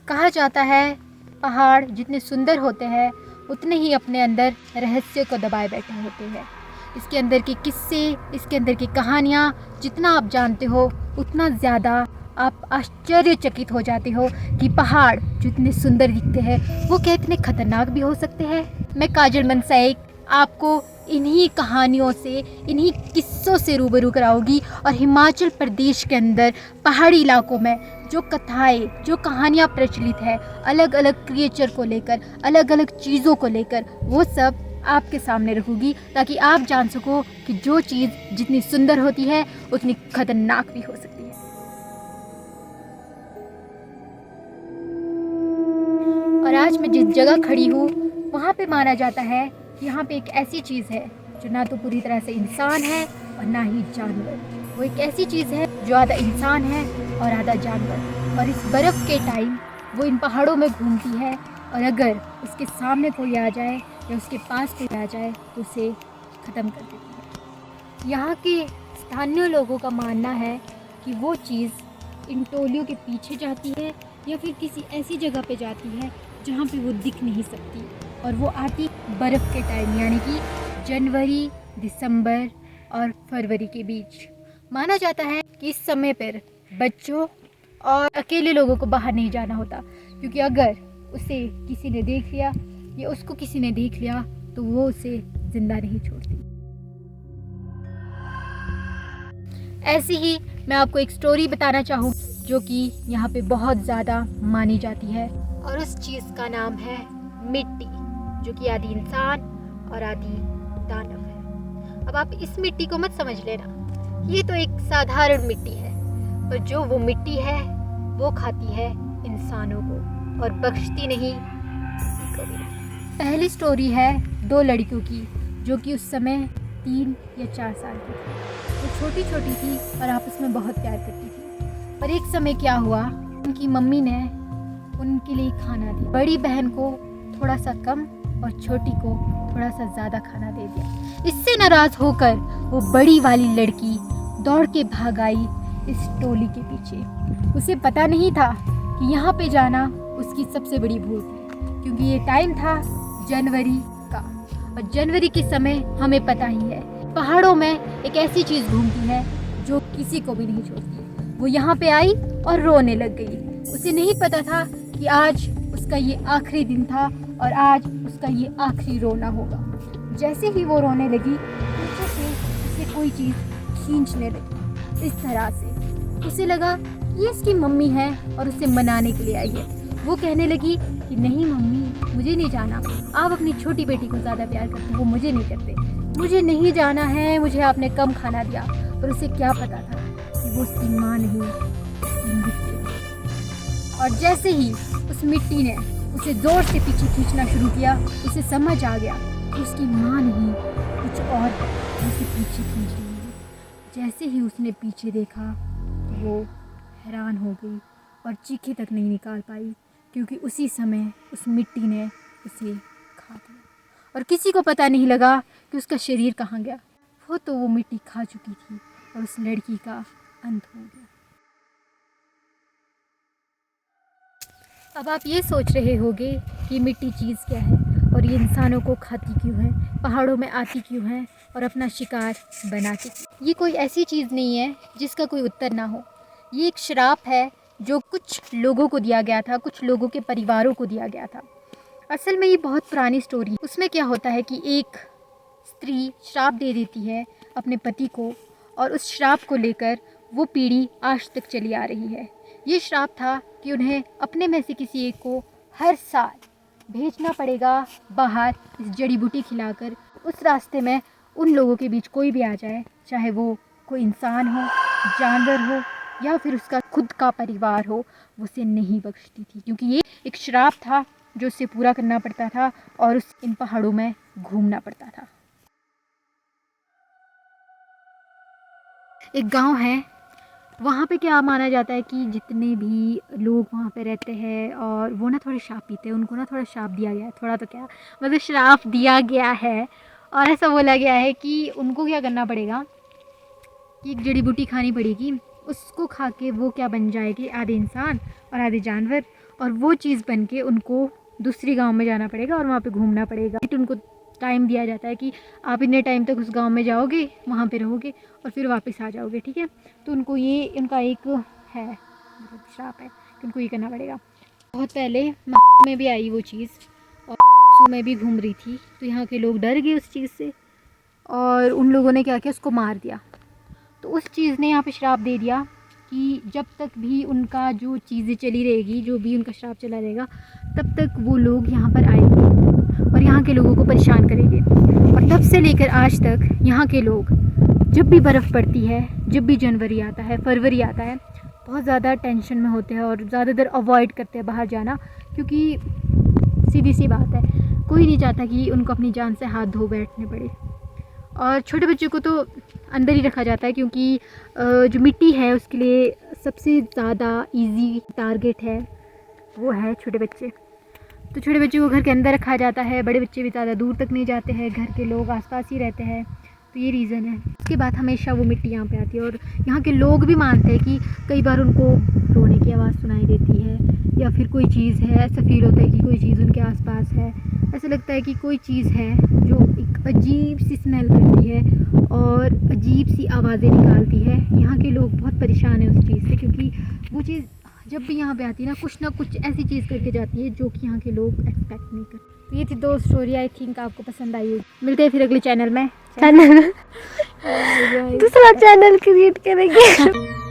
कहा जाता है पहाड़ जितने सुंदर होते हैं उतने ही अपने अंदर रहस्य को दबाए बैठे होते हैं। इसके अंदर के किस्से, इसके अंदर की कहानियाँ जितना आप जानते हो उतना ज़्यादा आप आश्चर्यचकित हो जाते हो कि पहाड़ जितने सुंदर दिखते हैं वो क्या इतने खतरनाक भी हो सकते हैं। मैं काजल मनसाई आपको इन्हीं कहानियों से, इन्हीं किस्सों से रूबरू कराऊंगी और हिमाचल प्रदेश के अंदर पहाड़ी इलाकों में जो कथाएं, जो कहानियाँ प्रचलित है अलग अलग क्रिएचर को लेकर, अलग अलग चीज़ों को लेकर, वो सब आपके सामने रखूंगी ताकि आप जान सको कि जो चीज़ जितनी सुंदर होती है उतनी खतरनाक भी हो सकती है। और आज मैं जिस जगह खड़ी हूँ वहाँ पे माना जाता है कि यहाँ पे एक ऐसी चीज़ है जो ना तो पूरी तरह से इंसान है और ना ही जानवर। वो एक ऐसी चीज़ है जो आधा इंसान है और आधा जानवर। और इस बर्फ़ के टाइम वो इन पहाड़ों में घूमती है और अगर उसके सामने कोई आ जाए या उसके पास कोई आ जाए तो उसे ख़त्म कर देती है। यहाँ के स्थानीय लोगों का मानना है कि वो चीज़ इन टोलियों के पीछे जाती है या फिर किसी ऐसी जगह पे जाती है जहाँ पे वो दिख नहीं सकती, और वो आती बर्फ़ के टाइम यानी कि जनवरी, दिसंबर और फरवरी के बीच। माना जाता है कि इस समय पर बच्चों और अकेले लोगों को बाहर नहीं जाना होता, क्योंकि अगर उसे किसी ने देख लिया या उसको किसी ने देख लिया तो वो उसे जिंदा नहीं छोड़ती। ऐसी ही मैं आपको एक स्टोरी बताना चाहूँगी जो कि यहाँ पे बहुत ज़्यादा मानी जाती है, और उस चीज़ का नाम है मिट्टी, जो कि आधी इंसान और आधी दानव है। अब आप इस मिट्टी को मत समझ लेना, ये तो एक साधारण मिट्टी है, पर जो वो मिट्टी है वो खाती है इंसानों को और बख्शती नहीं किसी को भी। पहली स्टोरी है दो लड़कियों की जो कि उस समय 3 या 4 साल की थी। वो छोटी छोटी थी और आपस में बहुत प्यार करती थी। पर एक समय क्या हुआ, उनकी मम्मी ने उनके लिए खाना दिया। बड़ी बहन को थोड़ा सा कम और छोटी को थोड़ा सा ज़्यादा खाना दे दिया। इससे नाराज़ होकर वो बड़ी वाली लड़की दौड़ के भाग आई इस टोली के पीछे। उसे पता नहीं था कि यहाँ पे जाना उसकी सबसे बड़ी भूल थी, क्योंकि ये टाइम था जनवरी का, और जनवरी के समय हमें पता ही है पहाड़ों में एक ऐसी चीज़ घूमती है जो किसी को भी नहीं छोड़ती। वो यहाँ पे आई और रोने लग गई। उसे नहीं पता था कि आज उसका ये आखिरी दिन था और आज उसका ये आखिरी रोना होगा। जैसे ही वो रोने लगी पीछे से उसे कोई चीज़ खींचने लगी। इस तरह से उसे लगा ये इसकी मम्मी है और उसे मनाने के लिए आई है। वो कहने लगी कि नहीं मम्मी, मुझे नहीं जाना, आप अपनी छोटी बेटी को ज़्यादा प्यार करते हो, मुझे नहीं करते, मुझे नहीं जाना है, मुझे आपने कम खाना दिया। पर उसे क्या पता था कि वो उसकी माँ नहीं, उसकी मिट्टी। और जैसे ही उस मिट्टी ने उसे ज़ोर से पीछे खींचना शुरू किया, उसे समझ आ गया कि उसकी माँ नहीं कुछ और उसे पीछे खींच रही है। जैसे ही उसने पीछे देखा तो वो हैरान हो गई और चीखें तक नहीं निकाल पाई, क्योंकि उसी समय उस मिट्टी ने उसे खा दिया और किसी को पता नहीं लगा कि उसका शरीर कहाँ गया। वो मिट्टी खा चुकी थी और उस लड़की का अंत हो गया। अब आप ये सोच रहे होंगे कि मिट्टी चीज़ क्या है और ये इंसानों को खाती क्यों है, पहाड़ों में आती क्यों है और अपना शिकार बनाती। ये कोई ऐसी चीज़ नहीं है जिसका कोई उत्तर ना हो। ये एक श्राप है जो कुछ लोगों को दिया गया था, कुछ लोगों के परिवारों को दिया गया था। असल में ये बहुत पुरानी स्टोरी है। उसमें क्या होता है कि एक स्त्री श्राप दे देती है अपने पति को, और उस श्राप को लेकर वो पीढ़ी आज तक चली आ रही है। ये श्राप था कि उन्हें अपने में से किसी एक को हर साल भेजना पड़ेगा बाहर इस जड़ी बूटी खिलाकर। उस रास्ते में उन लोगों के बीच कोई भी आ जाए, चाहे वो कोई इंसान हो, जानवर हो या फिर उसका खुद का परिवार हो, वो उसे नहीं बख्शती थी, क्योंकि ये एक श्राप था जो उसे पूरा करना पड़ता था और उस इन पहाड़ों में घूमना पड़ता था। एक गांव है, वहाँ पे क्या माना जाता है कि जितने भी लोग वहाँ पे रहते हैं और वो ना थोड़े श्राप पीते हैं, उनको ना थोड़ा श्राप दिया गया है, थोड़ा तो क्या मतलब श्राप दिया गया है, और ऐसा बोला गया है कि उनको क्या करना पड़ेगा कि एक जड़ी बूटी खानी पड़ेगी, उसको खा के वो क्या बन जाएगी, आधे इंसान और आधे जानवर, और वो चीज़ बन के उनको दूसरी गांव में जाना पड़ेगा और वहाँ पे घूमना पड़ेगा। उनको टाइम दिया जाता है कि आप इतने टाइम तक उस गांव में जाओगे, वहाँ पे रहोगे और फिर वापस आ जाओगे, ठीक है। तो उनको ये उनका एक है मतलब श्राप है कि उनको ये करना पड़ेगा। बहुत पहले में भी आई वो चीज़ और में भी घूम रही थी, तो यहाँ के लोग डर गए उस चीज़ से और उन लोगों ने क्या किया, उसको मार दिया। तो उस चीज़ ने यहाँ पे श्राप दे दिया कि जब तक भी उनका जो चीज़ें चली रहेगी, जो भी उनका श्राप चला रहेगा, तब तक वो लोग यहाँ पर आएंगे और यहाँ के लोगों को परेशान करेंगे। और तब से लेकर आज तक यहाँ के लोग जब भी बर्फ़ पड़ती है, जब भी जनवरी आता है, फरवरी आता है, बहुत ज़्यादा टेंशन में होते हैं और ज़्यादातर अवॉइड करते हैं बाहर जाना, क्योंकि सीधी सी बात है, कोई नहीं चाहता कि उनको अपनी जान से हाथ धो बैठने पड़े। और छोटे बच्चों को तो अंदर ही रखा जाता है, क्योंकि जो मिट्टी है उसके लिए सबसे ज़्यादा इजी टारगेट है वो है छोटे बच्चे। तो छोटे बच्चों को घर के अंदर रखा जाता है, बड़े बच्चे भी ज़्यादा दूर तक नहीं जाते हैं, घर के लोग आसपास ही रहते हैं, तो ये रीज़न है। उसके बाद हमेशा वो मिट्टी यहाँ पे आती है और यहाँ के लोग भी मानते हैं कि कई बार उनको रोने की आवाज़ सुनाई देती है या फिर कोई चीज़ है, ऐसा फील होता है कि कोई चीज़ उनके आसपास है, ऐसा लगता है कि कोई चीज़ है जो एक अजीब सी स्मेल करती है और अजीब सी आवाज़ें निकालती है। यहाँ के लोग बहुत परेशान हैं उस चीज़ से, क्योंकि वो चीज़ जब भी यहाँ पे आती है ना कुछ ऐसी चीज़ करके जाती है जो कि यहाँ के लोग एक्सपेक्ट नहीं करते। तो ये थी 2 स्टोरी, आई थिंक आपको पसंद आई होगी। मिलते हैं फिर अगले चैनल में। दूसरा चैनल क्रिएट करेंगे।